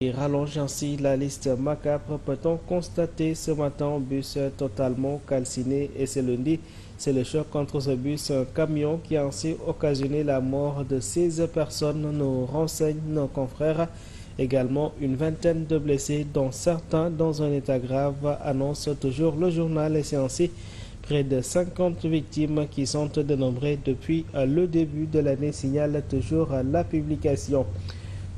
Et rallonge ainsi la liste macabre. Peut-on constater ce matin un bus totalement calciné et ce lundi, c'est le choc contre ce bus, un camion qui a ainsi occasionné la mort de 16 personnes, nous renseignent nos confrères. Également une vingtaine de blessés, dont certains dans un état grave, annonce toujours le journal et c'est ainsi près de 50 victimes qui sont dénombrées depuis le début de l'année, signale toujours la publication.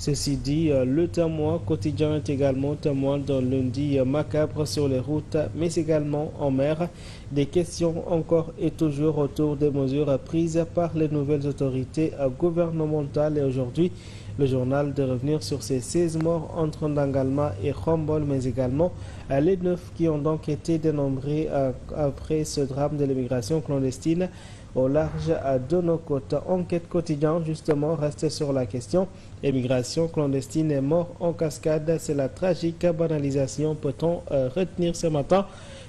Ceci dit, le témoin quotidien est également témoin d'un lundi macabre sur les routes, mais également en mer. Des questions encore et toujours autour des mesures prises par les nouvelles autorités gouvernementales. Et aujourd'hui, le journal de revenir sur ces 16 morts entre Ndangalma et Khombol, mais également les 9 qui ont donc été dénombrés après ce drame de l'immigration clandestine au large de nos côtes. Enquête quotidienne, justement, reste sur la question. Immigration clandestine et mort en cascade, c'est la tragique banalisation. Peut-on retenir ce matin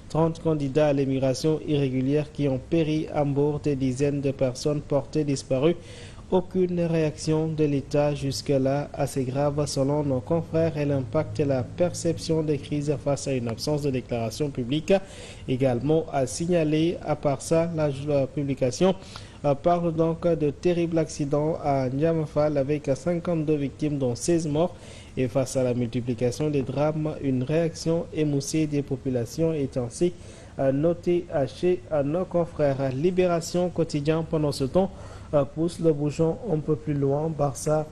30 candidats à l'immigration irrégulière qui ont péri à bord, des dizaines de personnes portées disparues. Aucune réaction de l'État jusque-là assez grave selon nos confrères et l'impact et la perception des crises face à une absence de déclaration publique. Également à signaler, à part ça, la publication parle donc de terribles accidents à Niamafal avec 52 victimes dont 16 morts. Et face à la multiplication des drames, une réaction émoussée des populations est ainsi notée chez nos confrères. Libération quotidien pendant ce temps pousse le bouchon un peu plus loin. Barsac,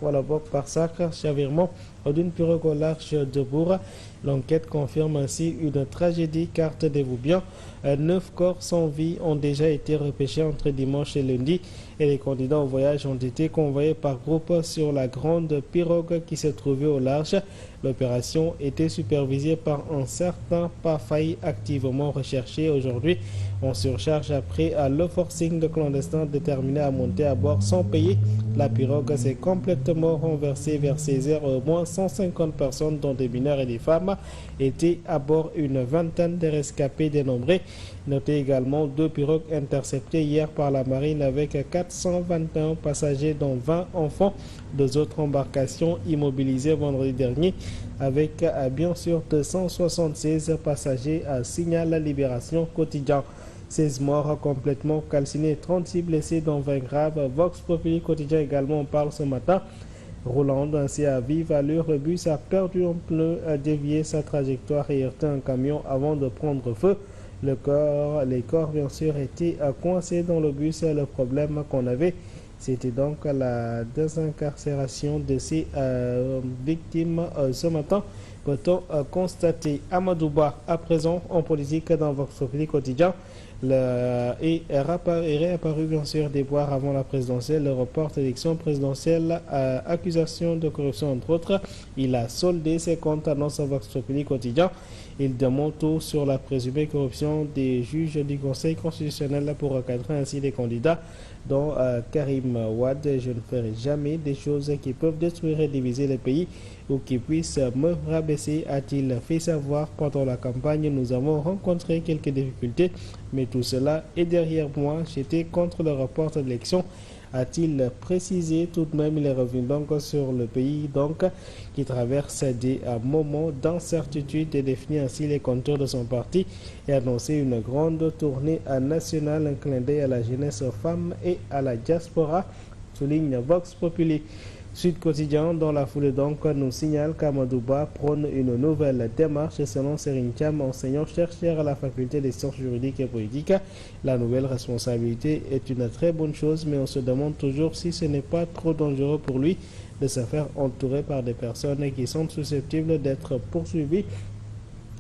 chavirement d'une pirogue au large de Bourg. L'enquête confirme ainsi une tragédie, cartez-vous bien. 9 corps sans vie ont déjà été repêchés entre dimanche et lundi et les candidats au voyage ont été convoyés par groupe sur la grande pirogue qui se trouvait au large. L'opération était supervisée par un certain Pafaï, activement recherché aujourd'hui. On surcharge après le forcing de clandestins déterminés à monter à bord sans payer. La pirogue s'est complètement renversée vers 16 heures. Au moins 150 personnes, dont des mineurs et des femmes, étaient à bord. Une vingtaine de rescapés dénombrés. Notez également 2 pirogues interceptées hier par la marine avec 421 passagers, dont 20 enfants. 2 autres embarcations immobilisées vendredi dernier avec bien sûr 276 passagers, signale la Libération quotidien. 16 morts complètement calcinés, 36 blessés dont 20 graves. Vox Populi quotidien également parle ce matin. Roulant ainsi à vive allure, le bus a perdu un pneu, a dévié sa trajectoire et heurté un camion avant de prendre feu. Les corps bien sûr étaient coincés dans le bus. Le problème qu'on avait, c'était donc la désincarcération de ces victimes ce matin. Peut-on constater Amadouba à présent en politique dans Vox Populi quotidien est réapparu bien sûr des boires avant la présidentielle, le report d'élection présidentielle, accusation de corruption entre autres. Il a soldé ses comptes, annonce Vox Populi quotidien. Il demande tout sur la présumée corruption des juges du Conseil constitutionnel pour recadrer ainsi les candidats dont Karim Wade. Je ne ferai jamais des choses qui peuvent détruire et diviser le pays ou qui puissent me rabaisser, a-t-il fait savoir pendant la campagne. Nous avons rencontré quelques difficultés, mais tout cela est derrière moi. J'étais contre le report d'élection, a-t-il précisé. Tout de même, il est revenu donc sur le pays qui traverse des moments d'incertitude et définit ainsi les contours de son parti et annoncé une grande tournée nationale, un clin d'œil à la jeunesse, aux femmes et à la diaspora, souligne Vox Populi. Sud Quotidien, dans la foulée donc, nous signale qu'Amadouba prône une nouvelle démarche. Selon Serigne Thiam, enseignant-chercheur à la faculté des sciences juridiques et politiques, la nouvelle responsabilité est une très bonne chose, mais on se demande toujours si ce n'est pas trop dangereux pour lui de se faire entourer par des personnes qui sont susceptibles d'être poursuivies,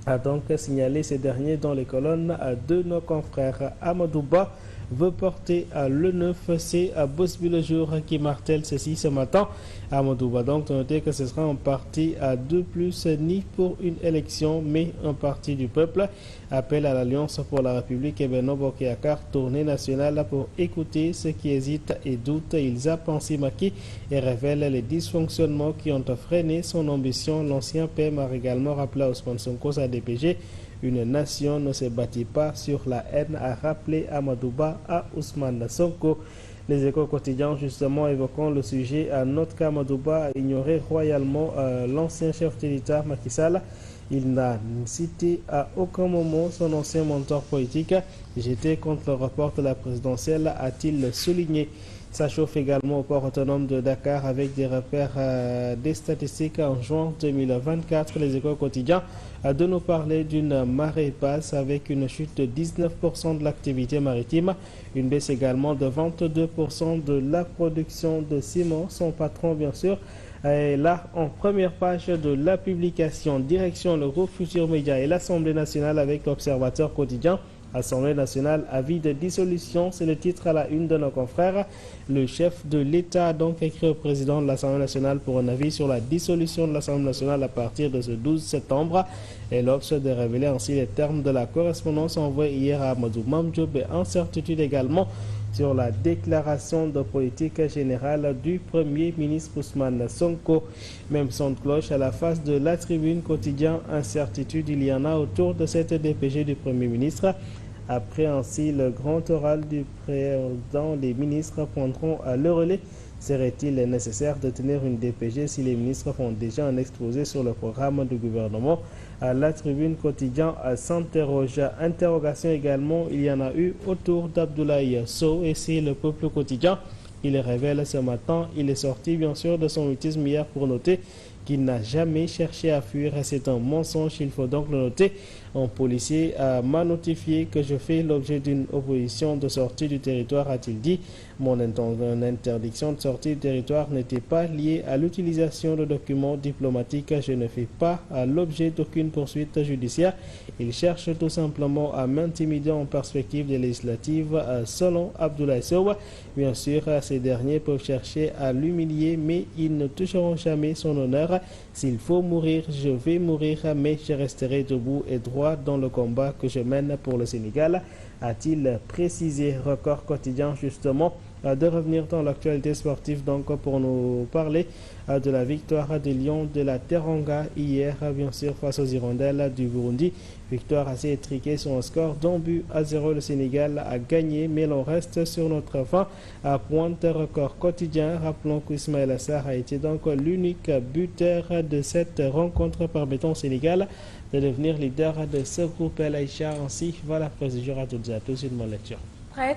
a donc signalé ces derniers dans les colonnes de nos confrères. Amadouba veut porter le 9, c'est à Bosby le jour qui martèle ceci ce matin. Amadouba donc noter que ce sera un parti à 2 plus, ni pour une élection, mais un parti du peuple. Appel à l'Alliance pour la République et Benno Bokk Yakaar, tournée nationale pour écouter ceux qui hésitent et doutent. Il zappe ainsi Macky et révèle les dysfonctionnements qui ont freiné son ambition. L'ancien PM a également rappelé à Ousmane Sonko sa DPG. Une nation ne se bâtit pas sur la haine, a rappelé Amadouba à Ousmane Sonko. Les Échos quotidiens, justement, évoquant le sujet, à Notka Madouba a ignoré royalement l'ancien chef de l'État, Macky Sall. Il n'a cité à aucun moment son ancien mentor politique. J'étais contre le rapport de la présidentielle, a-t-il souligné. Ça chauffe également au port autonome de Dakar avec des repères des statistiques en juin 2024. Les Échos quotidiens de nous parler d'une marée basse avec une chute de 19% de l'activité maritime, une baisse également de 22% de la production de ciment. Son patron, bien sûr, est là en première page de la publication. Direction le groupe Futur Média et l'Assemblée nationale avec l'Observateur quotidien. Assemblée nationale, avis de dissolution, c'est le titre à la une de nos confrères. Le chef de l'État a donc écrit au président de l'Assemblée nationale pour un avis sur la dissolution de l'Assemblée nationale à partir de ce 12 septembre. Et l'Obs de révéler ainsi les termes de la correspondance envoyée hier à Amadou Mamdjoub et incertitude également sur la déclaration de politique générale du Premier ministre Ousmane Sonko. Même son de cloche à la face de la tribune quotidien, incertitude il y en a autour de cette DPG du Premier ministre. Après ainsi le grand oral du président, les ministres prendront le relais. Serait-il nécessaire de tenir une DPG si les ministres font déjà un exposé sur le programme du gouvernement? La tribune quotidien s'interroge. Interrogation également, il y en a eu autour d'Abdoulaye Sow et c'est le peuple quotidien. Il révèle ce matin, il est sorti bien sûr de son mutisme hier pour noter qu'il n'a jamais cherché à fuir. C'est un mensonge, il faut donc le noter. Un policier m'a notifié que je fais l'objet d'une opposition de sortie du territoire, a-t-il dit. Mon interdiction de sortie du territoire n'était pas liée à l'utilisation de documents diplomatiques. Je ne fais pas l'objet d'aucune poursuite judiciaire. Il cherche tout simplement à m'intimider en perspective des législatives, selon Abdoulaye Sow. Bien sûr, ces derniers peuvent chercher à l'humilier, mais ils ne toucheront jamais son honneur. S'il faut mourir, je vais mourir, mais je resterai debout et droit dans le combat que je mène pour le Sénégal, a-t-il précisé. Record quotidien, justement, de revenir dans l'actualité sportive donc pour nous parler de la victoire des Lions de la Teranga hier, bien sûr, face aux Hirondelles du Burundi. Victoire assez étriquée sur un score d'1-0. Le Sénégal a gagné, mais l'on reste sur notre fin à pointe. Record quotidien. Rappelons qu'Ismaël Assar a été donc l'unique buteur de cette rencontre, permettant au Sénégal de devenir leader de ce groupe. Aïcha, ainsi, voilà, président, à toutes et à tous, une bonne lecture.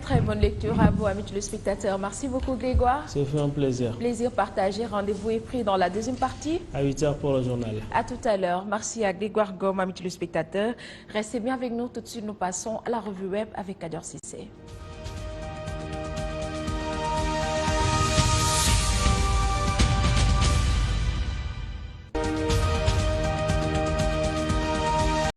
Très bonne lecture à vous, amis téléspectateurs. Merci beaucoup, Grégoire. Ça fait un plaisir. Plaisir partagé. Rendez-vous est pris dans la deuxième partie. À 8h pour le journal. À tout à l'heure. Merci à Grégoire Gomme, amis téléspectateurs. Restez bien avec nous. Tout de suite, nous passons à la revue web avec Kader Cissé.